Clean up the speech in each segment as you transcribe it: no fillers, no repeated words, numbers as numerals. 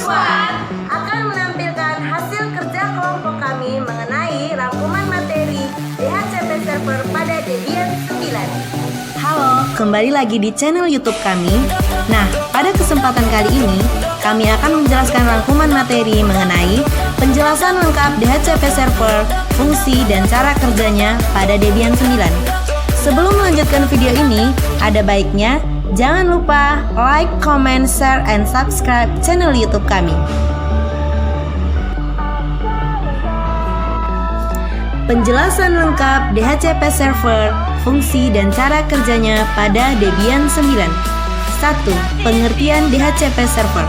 Siswa akan menampilkan hasil kerja kelompok kami mengenai rangkuman materi DHCP Server pada Debian 9. Halo, kembali lagi di channel YouTube kami. Nah, pada kesempatan kali ini, kami akan menjelaskan rangkuman materi mengenai penjelasan lengkap DHCP Server, fungsi, dan cara kerjanya pada Debian 9. Sebelum melanjutkan video ini, ada baiknya jangan lupa like, comment, share, and subscribe channel YouTube kami. Penjelasan lengkap DHCP Server, fungsi dan cara kerjanya pada Debian 9. 1. Pengertian DHCP Server.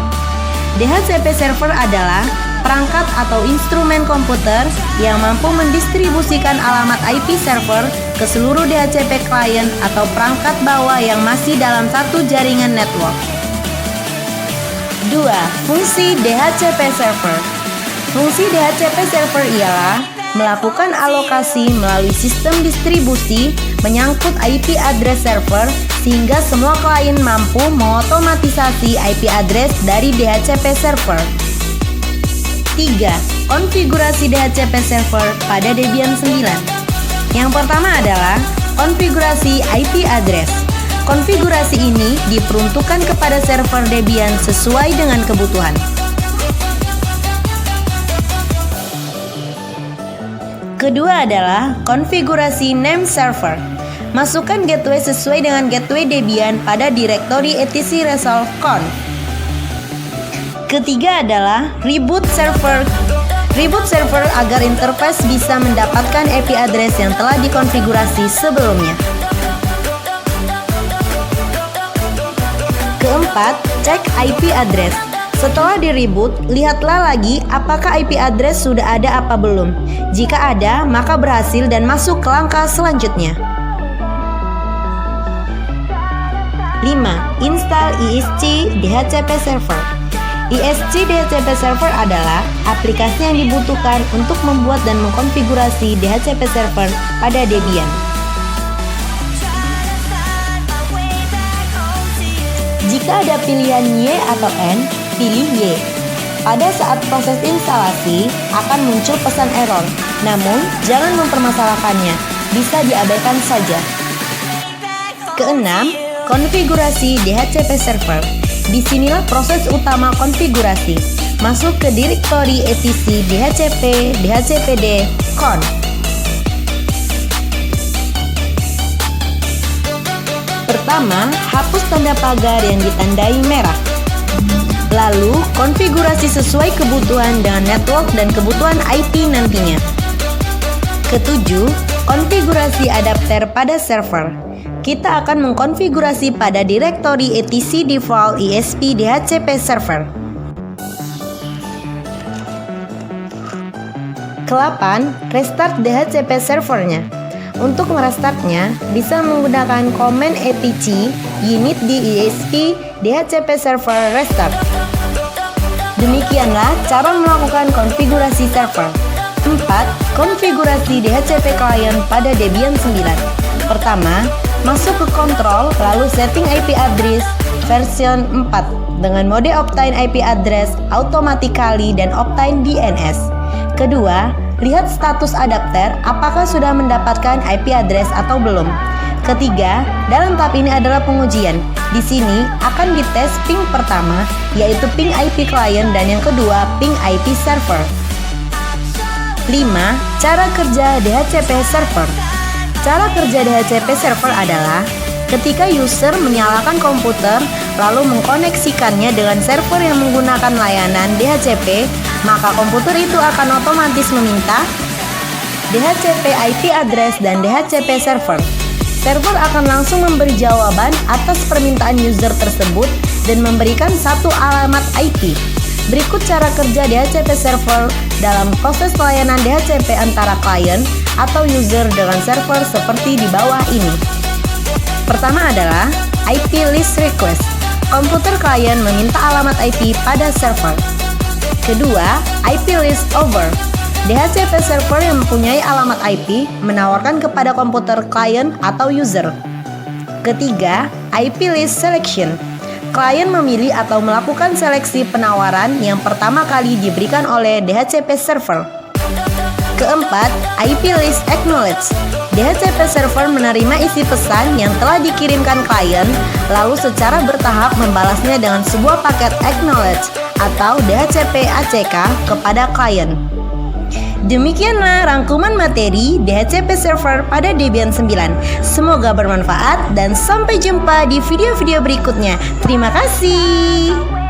DHCP Server adalah perangkat atau instrumen komputer yang mampu mendistribusikan alamat IP server ke seluruh DHCP klien atau perangkat bawah yang masih dalam satu jaringan network. 2. Fungsi DHCP Server. Fungsi DHCP Server ialah melakukan alokasi melalui sistem distribusi menyangkut IP address server sehingga semua klien mampu mengotomatisasi IP address dari DHCP server. 3. Konfigurasi DHCP server pada Debian 9. Yang pertama adalah konfigurasi IP address. Konfigurasi ini diperuntukkan kepada server Debian sesuai dengan kebutuhan. Kedua adalah konfigurasi name server. Masukkan gateway sesuai dengan gateway Debian pada direktori etc resolve conf. Ketiga adalah reboot server. Reboot server agar interface bisa mendapatkan IP address yang telah dikonfigurasi sebelumnya. Keempat, cek IP address. Setelah di-reboot, lihatlah lagi apakah IP address sudah ada apa belum. Jika ada, maka berhasil dan masuk ke langkah selanjutnya. 5. Install ESC DHCP Server. ESC DHCP Server adalah aplikasi yang dibutuhkan untuk membuat dan mengkonfigurasi DHCP Server pada Debian. Jika ada pilihan Y atau N, pilih Y. Pada saat proses instalasi, akan muncul pesan error. Namun, jangan mempermasalahkannya, bisa diabaikan saja. Keenam, konfigurasi DHCP Server. Disinilah proses utama konfigurasi. Masuk ke direktori etc DHCP, DHCPD, conf. Pertama, hapus tanda pagar yang ditandai merah. Lalu, konfigurasi sesuai kebutuhan dengan network dan kebutuhan IP nantinya. Ketujuh, konfigurasi adapter pada server. Kita akan mengkonfigurasi pada direktori etc default ESP DHCP server. Ke-8, restart DHCP servernya. Untuk merestartnya, bisa menggunakan command etc unit di ESP DHCP server restart. Demikianlah cara melakukan konfigurasi server. 4. Konfigurasi DHCP client pada Debian 9. Pertama, masuk ke kontrol lalu setting IP address version 4 dengan mode obtain IP address automatically dan obtain DNS. Kedua, lihat status adapter apakah sudah mendapatkan IP address atau belum. Ketiga, dalam tahap ini adalah pengujian. Di sini akan dites ping pertama, yaitu ping IP client, dan yang kedua ping IP server. 5. Cara kerja DHCP server. Cara kerja DHCP server adalah ketika user menyalakan komputer lalu mengkoneksikannya dengan server yang menggunakan layanan DHCP, maka komputer itu akan otomatis meminta DHCP IP address dan DHCP server. Server akan langsung memberi jawaban atas permintaan user tersebut dan memberikan satu alamat IP. Berikut cara kerja DHCP server dalam proses pelayanan DHCP antara klien atau user dengan server seperti di bawah ini. Pertama adalah IP list request. Komputer klien meminta alamat IP pada server. Kedua, IP list over. DHCP server yang mempunyai alamat IP menawarkan kepada komputer klien atau user. Ketiga, IP list selection. klien memilih atau melakukan seleksi penawaran yang pertama kali diberikan oleh DHCP server. Keempat, IP list acknowledge. DHCP server menerima isi pesan yang telah dikirimkan klien, lalu secara bertahap membalasnya dengan sebuah paket acknowledge atau DHCP ACK kepada klien. Demikianlah rangkuman materi DHCP server pada Debian 9. Semoga bermanfaat dan sampai jumpa di video-video berikutnya. Terima kasih.